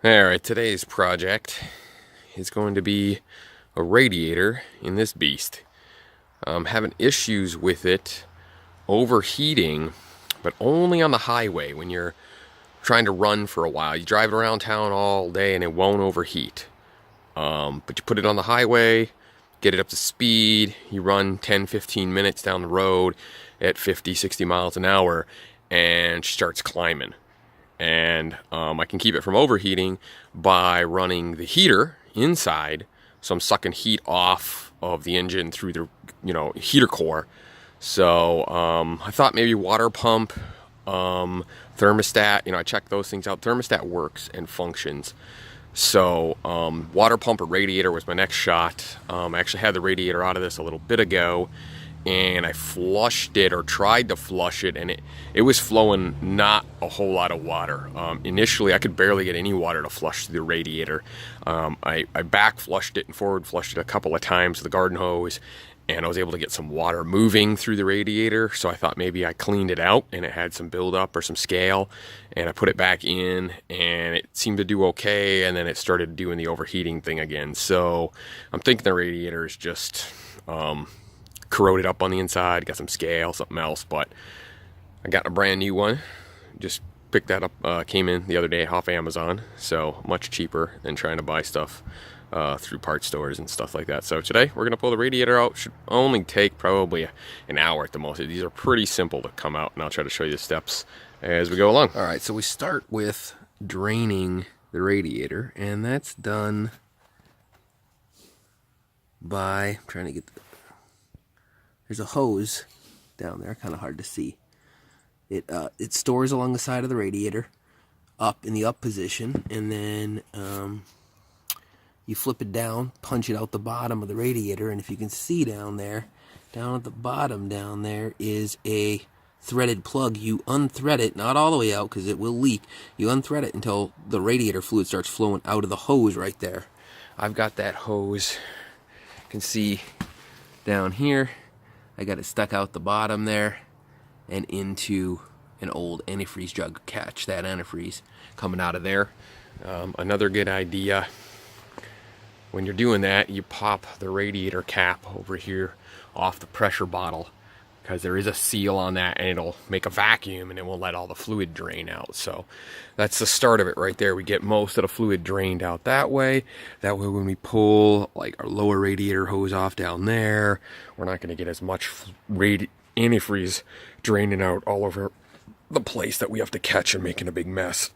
Alright, today's project is going to be a radiator in this beast. I'm having issues with it overheating, but only on the highway when you're trying to run for a while. You drive it around town all day and it won't overheat. But you put it on the highway, get it up to speed, you run 10-15 minutes down the road at 50-60 miles an hour and it starts climbing. And I can keep it from overheating by running the heater inside, so I'm sucking heat off of the engine through the heater core. So I thought maybe water pump, thermostat. I checked those things out. Thermostat works and functions. So water pump or radiator was my next shot. I actually had the radiator out of this a little bit ago, and I flushed it, or tried to flush it, and it was flowing not a whole lot of water. Initially, I could barely get any water to flush through the radiator. I back flushed it and forward flushed it a couple of times with the garden hose, and I was able to get some water moving through the radiator. So I thought maybe I cleaned it out and it had some buildup or some scale, and I put it back in and it seemed to do okay, and then it started doing the overheating thing again. So I'm thinking the radiator is just corroded up on the inside, got some scale, something else. But I got a brand new one, just picked that up, came in the other day off Amazon, so much cheaper than trying to buy stuff through parts stores and stuff like that. So today we're gonna pull the radiator out. Should only take probably an hour at the most. These are pretty simple to come out, and I'll try to show you the steps as we go along. All right, so we start with draining the radiator, and that's done by, I'm trying to get there's a hose down there, kind of hard to see. It stores along the side of the radiator, up in the up position, and then you flip it down, punch it out the bottom of the radiator, and if you can see down there, down at the bottom down there is a threaded plug. You unthread it, not all the way out because it will leak. You unthread it until the radiator fluid starts flowing out of the hose right there. I've got that hose, you can see down here. I got it stuck out the bottom there and into an old antifreeze jug. Catch that antifreeze coming out of there. Another good idea, when you're doing that, you pop the radiator cap over here off the pressure bottle, because there is a seal on that and it'll make a vacuum and it will let all the fluid drain out. So that's the start of it right there. We get most of the fluid drained out that way. That way when we pull like our lower radiator hose off down there, we're not going to get as much antifreeze draining out all over the place that we have to catch and making a big mess.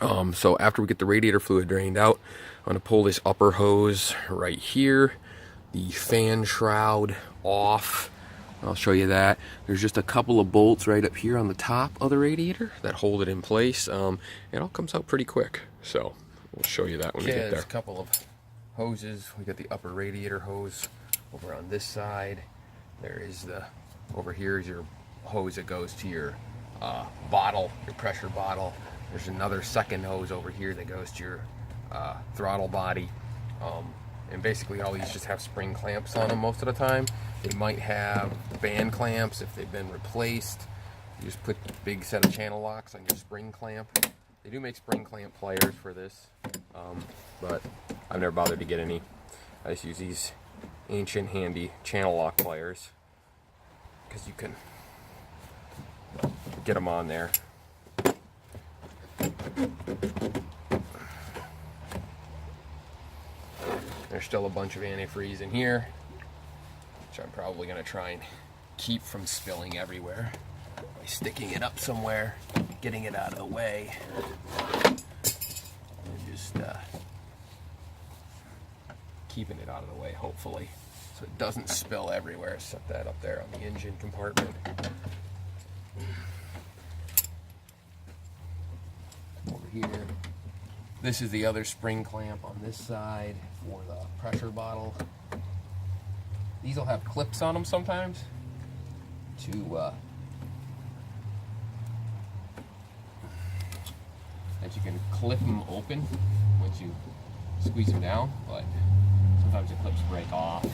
So after we get the radiator fluid drained out, I'm going to pull this upper hose right here, the fan shroud off. I'll show you that. There's just a couple of bolts right up here on the top of the radiator that hold it in place. It all comes out pretty quick, so we'll show you that when we get there. There's a couple of hoses. We got the upper radiator hose over on this side. There is over here is your hose that goes to your bottle, your pressure bottle. There's another second hose over here that goes to your throttle body. And basically all these just have spring clamps on them most of the time. They might have band clamps if they've been replaced. You just put a big set of channel locks on your spring clamp. They do make spring clamp pliers for this, but I've never bothered to get any. I just use these ancient handy channel lock pliers, because you can get them on there. There's still a bunch of antifreeze in here, which I'm probably going to try and keep from spilling everywhere by sticking it up somewhere, getting it out of the way, and just keeping it out of the way, hopefully, so it doesn't spill everywhere. Set that up there on the engine compartment. Over here. This is the other spring clamp on this side for the pressure bottle. These will have clips on them sometimes that you can clip them open once you squeeze them down, but sometimes the clips break off.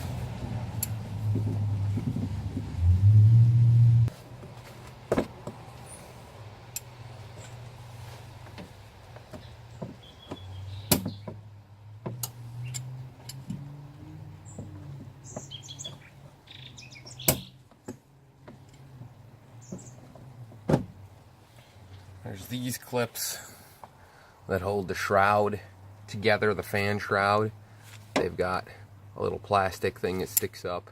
There's these clips that hold the shroud together, the fan shroud. They've got a little plastic thing that sticks up,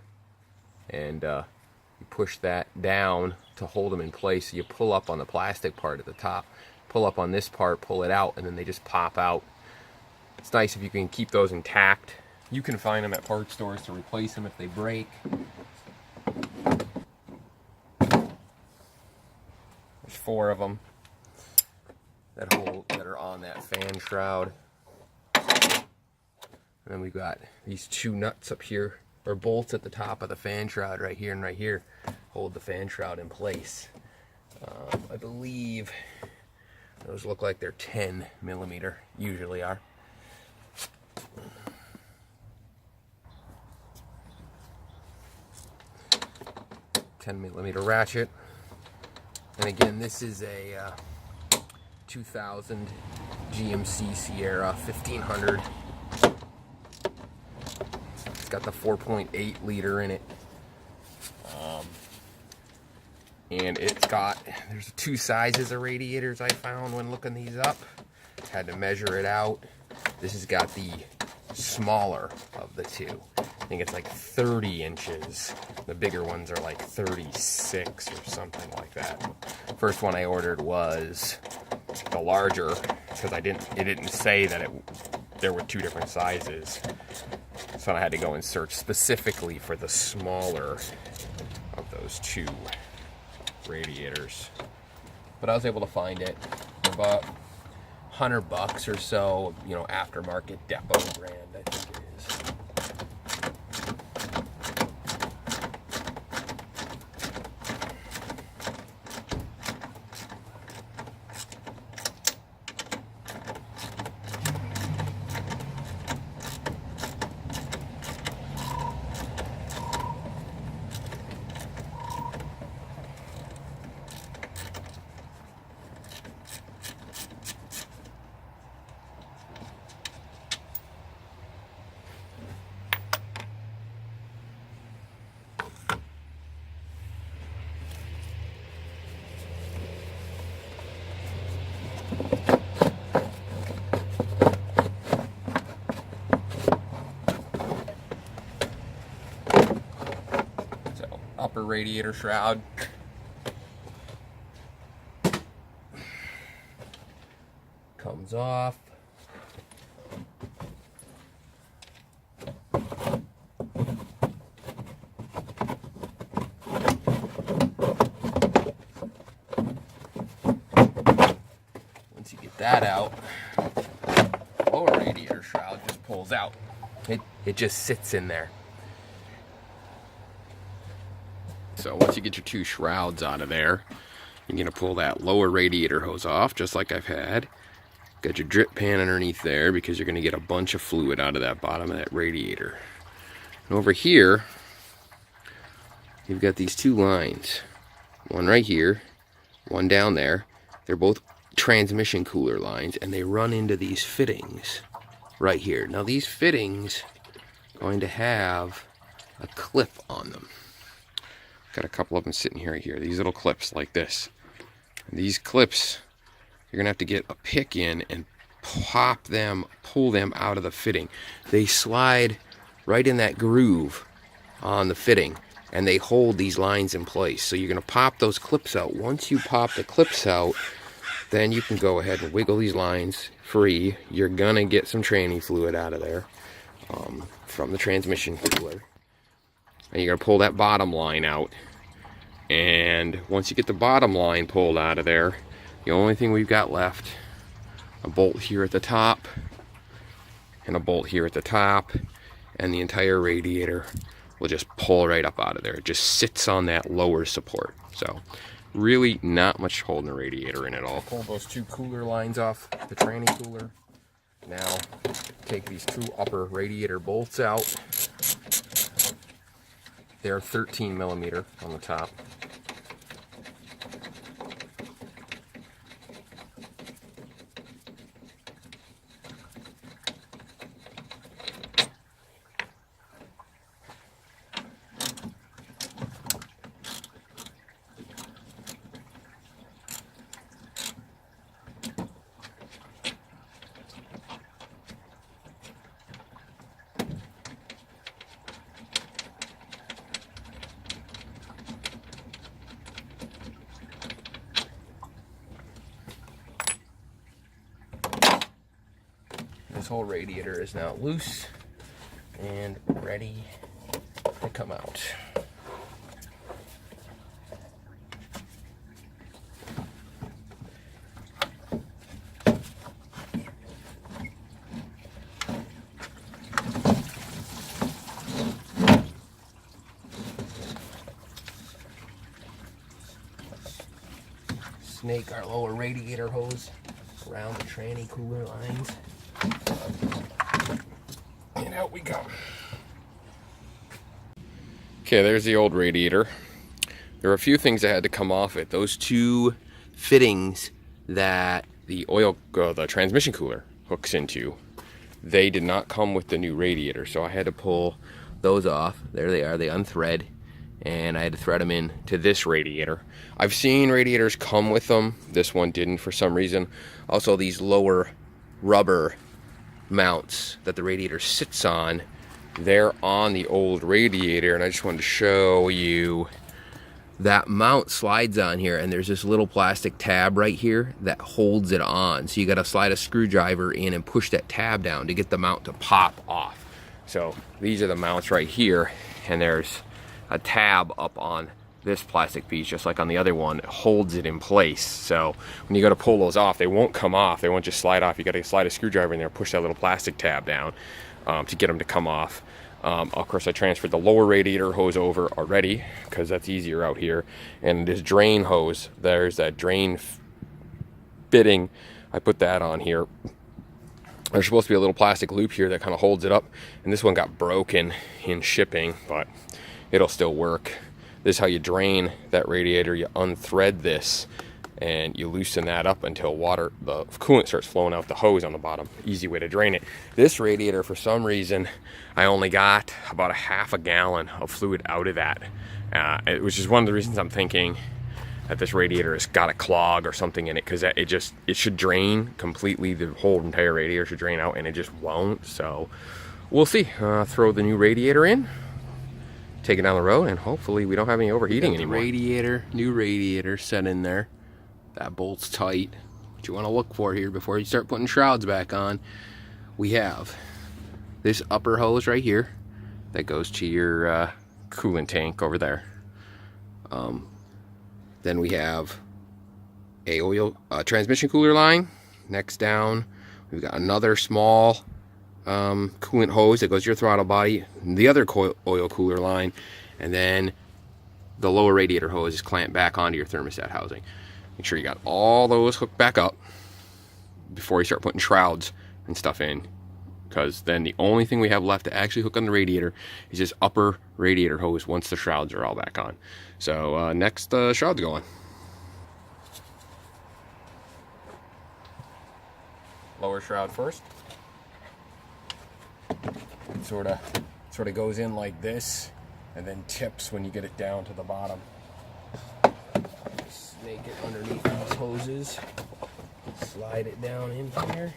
and you push that down to hold them in place. So you pull up on the plastic part at the top, pull up on this part, pull it out, and then they just pop out. It's nice if you can keep those intact. You can find them at parts stores to replace them if they break. There's 4 of them that are on that fan shroud. And then we've got these 2 nuts up here, or bolts at the top of the fan shroud right here and right here, hold the fan shroud in place. I believe those look like they're 10 millimeter, usually are. 10 millimeter ratchet. And again, this is a 2000 GMC Sierra 1500. It's got the 4.8 liter in it. And it's got, there's 2 sizes of radiators I found when looking these up. Had to measure it out. This has got the smaller of the 2. I think it's like 30 inches. The bigger ones are like 36 or something like that. First one I ordered was the larger, because it didn't say that there were 2 different sizes. So I had to go and search specifically for the smaller of those 2 radiators. But I was able to find it for about $100 or so, you know, aftermarket depot brand, I think it is. Upper radiator shroud. Comes off. Once you get that out, lower radiator shroud just pulls out. It just sits in there. So once you get your 2 shrouds out of there, you're going to pull that lower radiator hose off, just like I've had. Got your drip pan underneath there because you're going to get a bunch of fluid out of that bottom of that radiator. And over here, you've got these 2 lines. One right here, one down there. They're both transmission cooler lines, and they run into these fittings right here. Now these fittings are going to have a clip on them. Got a couple of them sitting right here. These little clips like this. And these clips, you're going to have to get a pick in and pop them, pull them out of the fitting. They slide right in that groove on the fitting, and they hold these lines in place. So you're going to pop those clips out. Once you pop the clips out, then you can go ahead and wiggle these lines free. You're going to get some tranny fluid out of there from the transmission cooler. And you're going to pull that bottom line out. And once you get the bottom line pulled out of there, the only thing we've got left, a bolt here at the top, and a bolt here at the top, and the entire radiator will just pull right up out of there. It just sits on that lower support. So really not much holding the radiator in at all. Pull those 2 cooler lines off the tranny cooler. Now take these 2 upper radiator bolts out. They're 13 millimeter on the top. This whole radiator is now loose and ready to come out. Snake our lower radiator hose around the tranny cooler lines. And out we go. Okay, there's the old radiator. There are a few things that had to come off it. Those two fittings that the the transmission cooler hooks into, they did not come with the new radiator, so I had to pull those off. There they are, they unthread, and I had to thread them in to this radiator. I've seen radiators come with them. This one didn't for some reason. Also, these lower rubber mounts that the radiator sits on, they're on the old radiator, and I just wanted to show you that mount slides on here, and there's this little plastic tab right here that holds it on. So you got to slide a screwdriver in and push that tab down to get the mount to pop off. So these are the mounts right here, and there's a tab up on this plastic piece, just like on the other one. It holds it in place. So when you go to pull those off, they won't come off. They won't just slide off. You got to slide a screwdriver in there, push that little plastic tab down to get them to come off. Of course, I transferred the lower radiator hose over already because that's easier out here. And this drain hose, there's that drain fitting. I put that on here. There's supposed to be a little plastic loop here that kind of holds it up. And this one got broken in shipping, but it'll still work. This is how you drain that radiator. You unthread this and you loosen that up until the coolant starts flowing out the hose on the bottom. Easy way to drain it. This radiator, for some reason, I only got about a half a gallon of fluid out of that, which is one of the reasons I'm thinking that this radiator has got a clog or something in it, because it should drain completely. The whole entire radiator should drain out, and it just won't. So we'll see. Throw the new radiator in, take it down the road, and hopefully we don't have any overheating anymore. New radiator set in there. That bolt's tight. What you want to look for here before you start putting shrouds back on, we have this upper hose right here that goes to your coolant tank over there. Then we have a transmission cooler line. Next down, we've got another small coolant hose that goes to your throttle body, the other oil cooler line, and then the lower radiator hose is clamped back onto your thermostat housing. Make sure you got all those hooked back up before you start putting shrouds and stuff in, because then the only thing we have left to actually hook on the radiator is this upper radiator hose once the shrouds are all back on. So next, shrouds going. Lower shroud first. It sort of goes in like this and then tips when you get it down to the bottom. Snake it underneath these hoses, slide it down in here.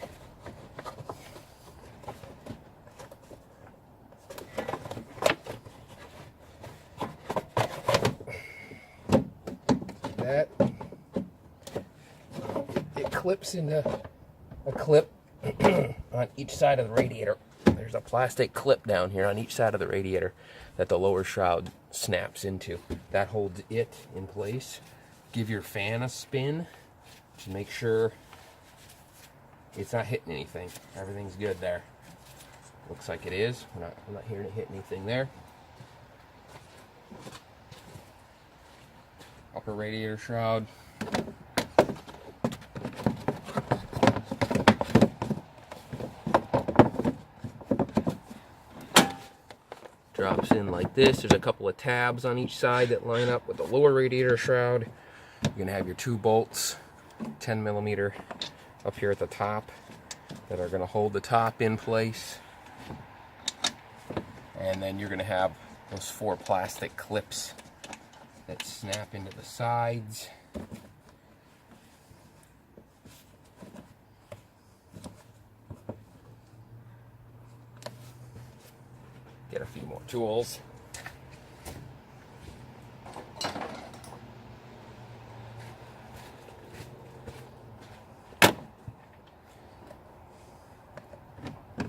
That it clips into a clip on each side of the radiator. There's a plastic clip down here on each side of the radiator that the lower shroud snaps into. That holds it in place. Give your fan a spin to make sure it's not hitting anything. Everything's good there. Looks like it is. I'm not hearing it hit anything there. Upper radiator shroud. Drops in like this. There's a couple of tabs on each side that line up with the lower radiator shroud. You're going to have your two bolts, 10 millimeter, up here at the top, that are going to hold the top in place. And then you're going to have those 4 plastic clips that snap into the sides. Get a few more tools.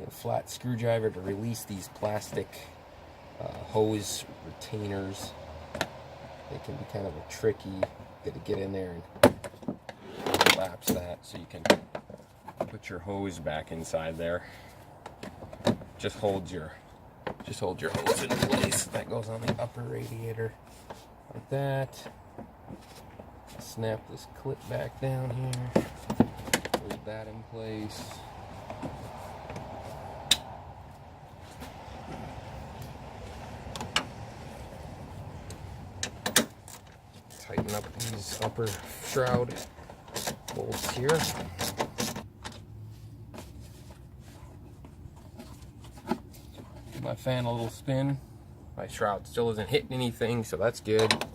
a flat screwdriver to release these plastic hose retainers. They can be kind of a tricky, to get in there and collapse that so you can put your hose back inside there. Just hold your hose in place. That goes on the upper radiator like that. Snap this clip back down here. Hold that in place. Tighten up these upper shroud bolts here. Give my fan a little spin. My shroud still isn't hitting anything, so that's good.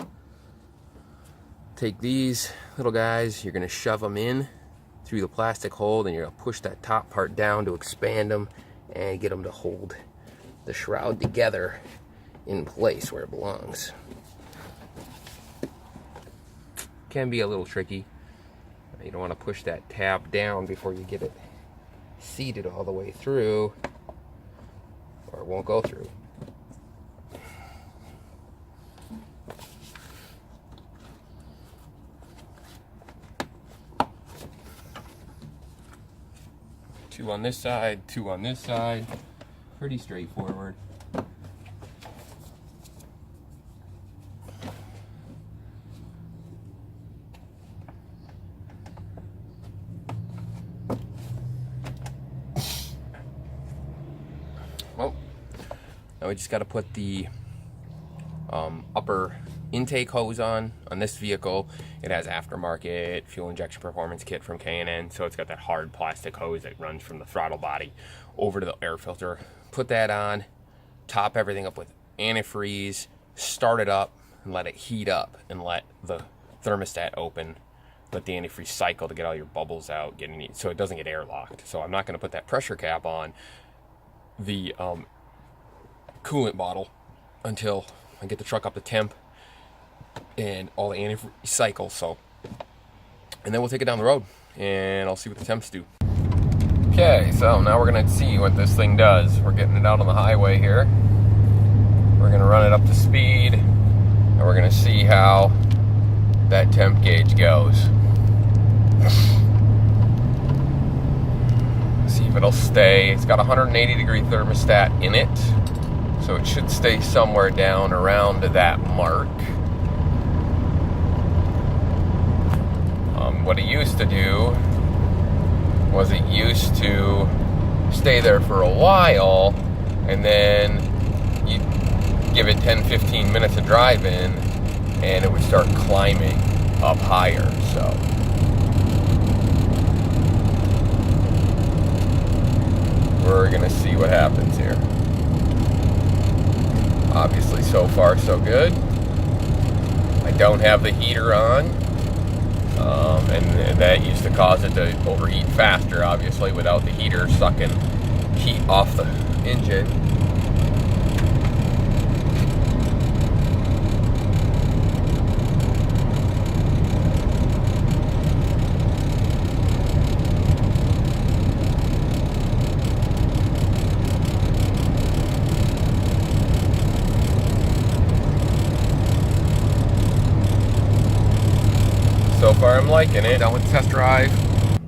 Take these little guys, you're going to shove them in through the plastic hole, and you're going to push that top part down to expand them and get them to hold the shroud together in place where it belongs. Can be a little tricky. You don't want to push that tab down before you get it seated all the way through, or it won't go through. Two on this side, two on this side. Pretty straightforward. Well, now we just got to put the upper intake hose on this vehicle. It has aftermarket fuel injection performance kit from K&N, so it's got that hard plastic hose that runs from the throttle body over to the air filter. Put that on, top everything up with antifreeze, start it up and let it heat up, and let the thermostat open. Let the antifreeze cycle to get all your bubbles out, so it doesn't get airlocked. So I'm not going to put that pressure cap on the coolant bottle until I get the truck up to temp and all the antifreeze cycle. So, and then we'll take it down the road and I'll see what the temps do. Okay, so now we're gonna see what this thing does. We're getting it out on the highway here. We're gonna run it up to speed and we're gonna see how that temp gauge goes. See if it'll stay. It's got a 180-degree thermostat in it, so it should stay somewhere down around that mark. What it used to do was it used to stay there for a while, and then you give it 10-15 minutes of driving and it would start climbing up higher. So we're gonna see what happens here. Obviously, so far so good. I don't have the heater on, and that used to cause it to overheat faster, obviously, without the heater sucking heat off the engine. So far I'm liking it. Done with the test drive.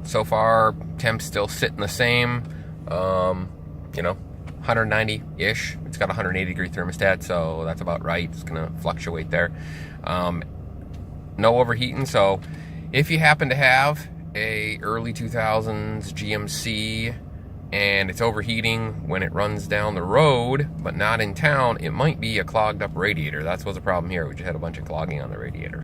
So far, temp's still sitting the same. 190-ish. It's got a 180-degree thermostat, so that's about right. It's gonna fluctuate there. No overheating, so if you happen to have a early 2000s GMC and it's overheating when it runs down the road, but not in town, it might be a clogged up radiator. That's what's the problem here. We just had a bunch of clogging on the radiator.